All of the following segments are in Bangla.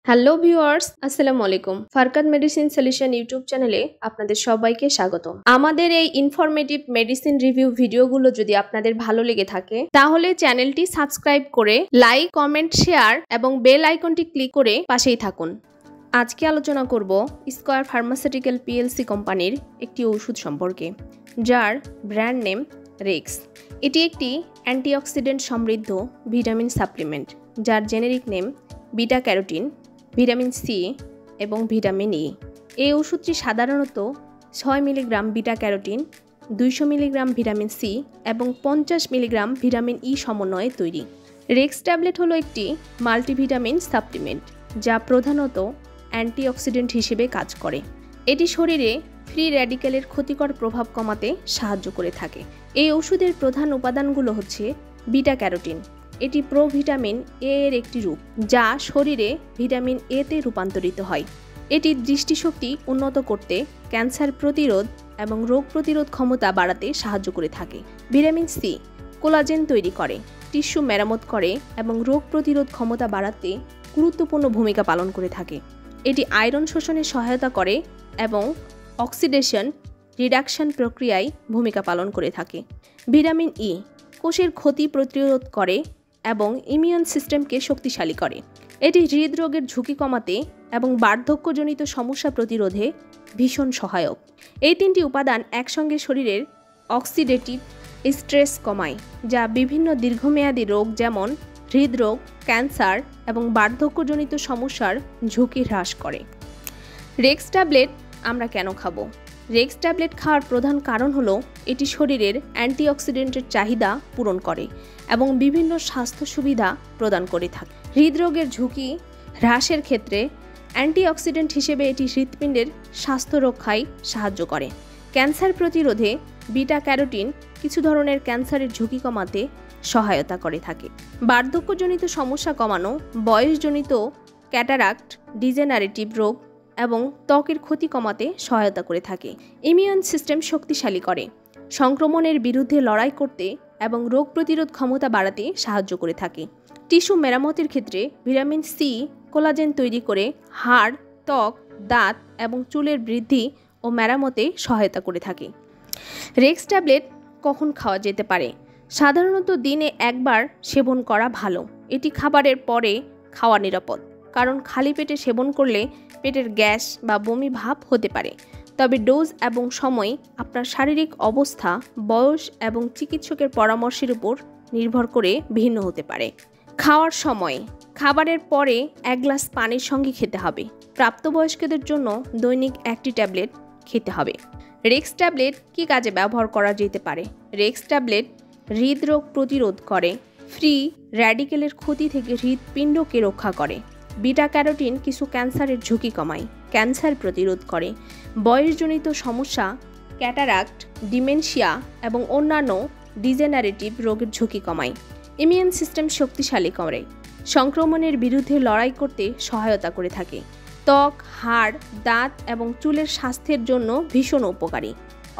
হ্যালো ভিউয়ার্স, আসসালামু আলাইকুম। ফারকান মেডিসিন সলিউশন ইউটিউব চ্যানেলে আপনাদের সবাইকে স্বাগতম। আমাদের এই ইনফরমেটিভ মেডিসিন রিভিউ ভিডিওগুলো যদি আপনাদের ভালো লেগে থাকে তাহলে চ্যানেলটি সাবস্ক্রাইব করে লাইক, কমেন্ট, শেয়ার এবং বেল আইকনটি ক্লিক করে পাশেই থাকুন। আজকে আলোচনা করব স্কয়ার ফার্মাসিউটিক্যাল পিএলসি কোম্পানির একটি ওষুধ সম্পর্কে, যার ব্র্যান্ড নেম রেক্স। এটি একটি অ্যান্টিঅক্সিডেন্ট সমৃদ্ধ ভিটামিন সাপ্লিমেন্ট, যার generic name beta carotene, vitamin C এবং ভিটামিন ই। এই ওষুধটি সাধারণত 6 milligram beta carotene, 200 milligram vitamin C এবং 50 মিলিগ্রাম ভিটামিন ই সমন্বয়ে তৈরি। রেক্স ট্যাবলেট হলো একটি মাল্টিভিটামিন সাপ্লিমেন্ট যা প্রধানত অ্যান্টিঅক্সিডেন্ট হিসেবে কাজ করে। এটি শরীরে ফ্রি র্যাডিক্যালের ক্ষতিকর প্রভাব কমাতে সাহায্য করে থাকে। এই ওষুধের প্রধান উপাদানগুলো হচ্ছে বিটা ক্যারোটিন। এটি প্রোভিটামিন এ এর একটি রূপ, যা শরীরে ভিটামিন এ তে রূপান্তরিত হয়। এটি দৃষ্টিশক্তি উন্নত করতে, ক্যান্সার প্রতিরোধ এবং রোগ প্রতিরোধ ক্ষমতা বাড়াতে সাহায্য করে থাকে। ভিটামিন সি কোলাজেন তৈরি করে, টিস্যু মেরামত করে এবং রোগ প্রতিরোধ ক্ষমতা বাড়াতে গুরুত্বপূর্ণ ভূমিকা পালন করে থাকে। এটি আয়রন শোষণে সহায়তা করে এবং অক্সিডেশন রিডাকশন প্রক্রিয়ায় ভূমিকা পালন করে থাকে। ভিটামিন ই কোষের ক্ষতি প্রতিরোধ করে এবং ইমিউন সিস্টেমকে শক্তিশালী করে। এটি হৃদরোগের ঝুঁকি কমাতে এবং বার্ধক্যজনিত সমস্যা প্রতিরোধে ভীষণ সহায়ক। এই তিনটি উপাদান একসঙ্গে শরীরের অক্সিডেটিভ স্ট্রেস কমায়, যা বিভিন্ন দীর্ঘমেয়াদী রোগ যেমন হৃদরোগ, ক্যান্সার এবং বার্ধক্যজনিত সমস্যার ঝুঁকি হ্রাস করে। রেক্স ট্যাবলেট আমরা কেন খাবো? রেক্স ট্যাবলেট খাওয়ার প্রধান কারণ হলো এটি শরীরের অ্যান্টিঅক্সিডেন্টের চাহিদা পূরণ করে এবং বিভিন্ন স্বাস্থ্য সুবিধা প্রদান করে থাকে। হৃদরোগের ঝুঁকি হ্রাসের ক্ষেত্রে অ্যান্টিঅক্সিডেন্ট হিসেবে এটি হৃৎপিণ্ডের স্বাস্থ্য রক্ষায় সাহায্য করে। ক্যান্সার প্রতিরোধে বিটা ক্যারোটিন কিছু ধরনের ক্যান্সারের ঝুঁকি কমাতে সহায়তা করে থাকে। বার্ধক্যজনিত সমস্যা কমানো, বয়সজনিত ক্যাটারাক্ট, ডিজেনারেটিভ রোগ এবং ত্বকের ক্ষতি কমাতে সহায়তা করে থাকে। ইমিউন সিস্টেম শক্তিশালী করে, সংক্রমণের বিরুদ্ধে লড়াই করতে এবং রোগ প্রতিরোধ ক্ষমতা বাড়াতে সাহায্য করে থাকে। টিস্যু মেরামতের ক্ষেত্রে ভিটামিন সি কোলাজেন তৈরি করে হাড়, ত্বক, দাঁত এবং চুলের বৃদ্ধি ও মেরামতে সহায়তা করে থাকে। রেক্স ট্যাবলেট কখন খাওয়া যেতে পারে? সাধারণত দিনে একবার সেবন করা ভালো। এটি খাবারের পরে খাওয়া নিরাপদ, কারণ খালি পেটে সেবন করলে পেটের গ্যাস বা বমি ভাব হতে পারে। তবে ডোজ এবং সময় আপনার শারীরিক অবস্থা, বয়স এবং চিকিৎসকের পরামর্শের উপর নির্ভর করে ভিন্ন হতে পারে। খাওয়ার সময় খাবারের পরে 1 গ্লাস পানির সঙ্গে খেতে হবে। প্রাপ্তবয়স্কদের জন্য দৈনিক 1টি ট্যাবলেট খেতে হবে। রেক্স ট্যাবলেট কী কাজে ব্যবহার করা যেতে পারে? রেক্স ট্যাবলেট হৃদরোগ প্রতিরোধ করে, ফ্রি র্যাডিক্যালের ক্ষতি থেকে হৃৎপিণ্ডকে রক্ষা করে। বিটা ক্যারোটিন কিছু ক্যান্সারের ঝুঁকি কমায়, ক্যান্সার প্রতিরোধ করে। বয়সজনিত সমস্যা, ক্যাটারাক্ট, ডিমেনশিয়া এবং অন্যান্য ডিজেনারেটিভ রোগের ঝুঁকি কমায়। ইমিউন সিস্টেম শক্তিশালী করে, সংক্রমণের বিরুদ্ধে লড়াই করতে সহায়তা করে থাকে। ত্বক, হাড়, দাঁত এবং চুলের স্বাস্থ্যের জন্য ভীষণ উপকারী।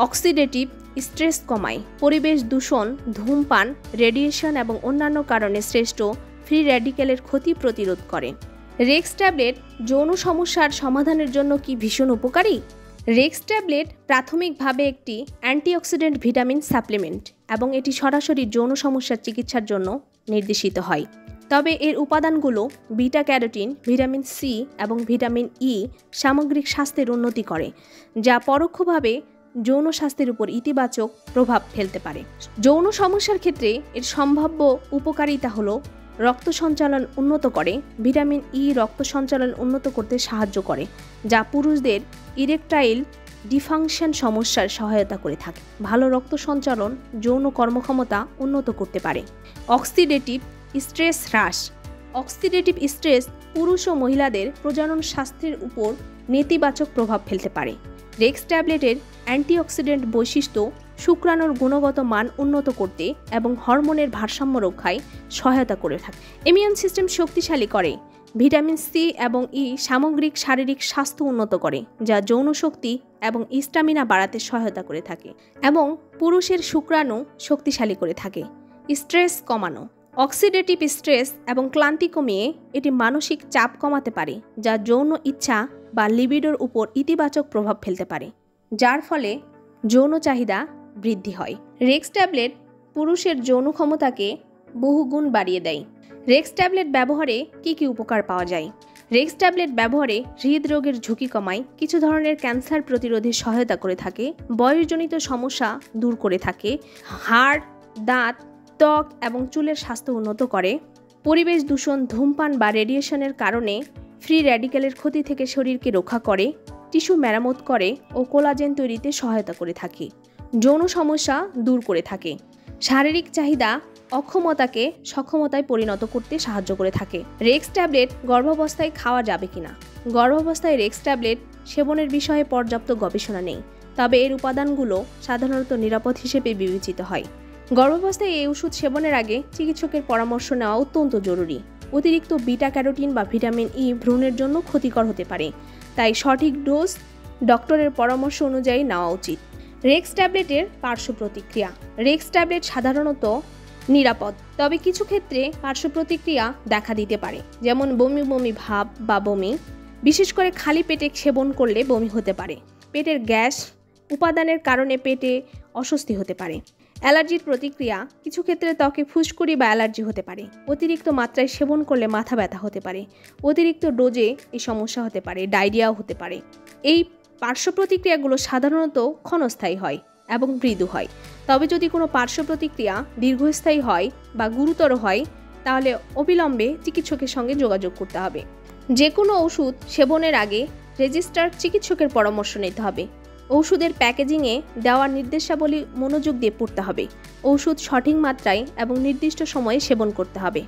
অক্সিডেটিভ স্ট্রেস কমায়, পরিবেশ দূষণ, ধূমপান, রেডিয়েশন এবং অন্যান্য কারণে সৃষ্ট ফ্রি র্যাডিক্যালের ক্ষতি প্রতিরোধ করে। রেক্স ট্যাবলেট যৌন সমস্যার সমাধানের জন্য কি ভীষণ উপকারী? রেক্স ট্যাবলেট প্রাথমিকভাবে একটি অ্যান্টিঅক্সিডেন্ট ভিটামিন সাপ্লিমেন্ট এবং এটি সরাসরি যৌন সমস্যার চিকিৎসার জন্য নির্দেশিত হয়। তবে এর উপাদানগুলো বিটা ক্যারোটিন, ভিটামিন সি এবং ভিটামিন ই সামগ্রিক স্বাস্থ্যের উন্নতি করে, যা পরোক্ষভাবে যৌন স্বাস্থ্যের উপর ইতিবাচক প্রভাব ফেলতে পারে। যৌন সমস্যার ক্ষেত্রে এর সম্ভাব্য উপকারিতা হলো রক্ত সঞ্চালন উন্নত করে। ভিটামিন ই রক্ত সঞ্চালন উন্নত করতে সাহায্য করে, যা পুরুষদের ইরেকটাইল ডিফাংশন সমস্যার সহায়তা করে থাকে। ভালো রক্ত সঞ্চালন যৌন কর্মক্ষমতা উন্নত করতে পারে। অক্সিডেটিভ স্ট্রেস হ্রাস। অক্সিডেটিভ স্ট্রেস পুরুষ ও মহিলাদের প্রজনন স্বাস্থ্যের উপর নেতিবাচক প্রভাব ফেলতে পারে। রেক্স ট্যাবলেটের অ্যান্টিঅক্সিডেন্ট বৈশিষ্ট্য শুক্রাণুর গুণগত মান উন্নত করতে এবং হরমোনের ভারসাম্য রক্ষায় সহায়তা করে থাকে। ইমিউন সিস্টেম শক্তিশালী করে। ভিটামিন সি এবং ই সামগ্রিক শারীরিক স্বাস্থ্য উন্নত করে, যা যৌন শক্তি এবং স্ট্যামিনা বাড়াতে সহায়তা করে থাকে এবং পুরুষের শুক্রাণু শক্তিশালী করে থাকে। স্ট্রেস কমানো। অক্সিডেটিভ স্ট্রেস এবং ক্লান্তি কমিয়ে এটি মানসিক চাপ কমাতে পারে, যা যৌন ইচ্ছা বা লিবিডোর উপর ইতিবাচক প্রভাব ফেলতে পারে, যার ফলে যৌন চাহিদা বৃদ্ধি হয়। রেক্স ট্যাবলেট পুরুষের যৌন ক্ষমতাকে বহুগুণ বাড়িয়ে দেয়। রেক্স ট্যাবলেট ব্যবহারে কি কি উপকার পাওয়া যায়? রেক্স ট্যাবলেট ব্যবহারে হৃদরোগের ঝুঁকি কমায়, কিছু ধরনের ক্যান্সার প্রতিরোধে সহায়তা করে থাকে, বয়সজনিত সমস্যা দূর করে থাকে, হাড়, দাঁত, ত্বক এবং চুলের স্বাস্থ্য উন্নত করে, পরিবেশ দূষণ, ধূমপান বা রেডিয়েশনের কারণে ফ্রি র্যাডিক্যালের ক্ষতি থেকে শরীরকে রক্ষা করে, টিস্যু মেরামত করে ও কোলাজেন তৈরিতে সহায়তা করে থাকে, যৌন সমস্যা দূর করে থাকে, শারীরিক চাহিদা অক্ষমতাকে সক্ষমতায় পরিণত করতে সাহায্য করে থাকে। রেক্স ট্যাবলেট গর্ভাবস্থায় খাওয়া যাবে কিনা? গর্ভাবস্থায় রেক্স ট্যাবলেট সেবনের বিষয়ে পর্যাপ্ত গবেষণা নেই, তবে এর উপাদানগুলো সাধারণত নিরাপদ হিসেবে বিবেচিত হয়। গর্ভাবস্থায় এই ওষুধ সেবনের আগে চিকিৎসকের পরামর্শ নেওয়া অত্যন্ত জরুরি। অতিরিক্ত বিটা ক্যারোটিন বা ভিটামিন ই ভ্রূণের জন্য ক্ষতিকর হতে পারে, তাই সঠিক ডোজ ডক্টরের পরামর্শ অনুযায়ী নেওয়া উচিত। রেক্স ট্যাবলেটের পার্শ্ব প্রতিক্রিয়া। রেক্স ট্যাবলেট সাধারণত নিরাপদ, তবে কিছু ক্ষেত্রে পার্শ্ব প্রতিক্রিয়া দেখা দিতে পারে, যেমন বমি বমি ভাব বা বমি। বিশেষ করে খালি পেটে সেবন করলে বমি হতে পারে। পেটের গ্যাস উপাদানের কারণে পেটে অস্বস্তি হতে পারে। অ্যালার্জির প্রতিক্রিয়া। কিছু ক্ষেত্রে ত্বকে ফুসকুড়ি বা অ্যালার্জি হতে পারে। অতিরিক্ত মাত্রায় সেবন করলে মাথা ব্যথা হতে পারে। অতিরিক্ত ডোজে এই সমস্যা হতে পারে, ডায়রিয়াও হতে পারে। এই পার্শ্ব প্রতিক্রিয়াগুলো সাধারণত ক্ষণস্থায়ী হয় এবং মৃদু হয়, তবে যদি কোনো পার্শ্ব প্রতিক্রিয়া দীর্ঘস্থায়ী হয় বা গুরুতর হয়, তাহলে অবিলম্বে চিকিৎসকের সঙ্গে যোগাযোগ করতে হবে। যে কোনো ওষুধ সেবনের আগে রেজিস্টার্ড চিকিৎসকের পরামর্শ নিতে হবে। ওষুধের প্যাকেজিংয়ে দেওয়ার নির্দেশাবলী মনোযোগ দিয়ে পড়তে হবে। ওষুধ সঠিক মাত্রায় এবং নির্দিষ্ট সময়ে সেবন করতে হবে।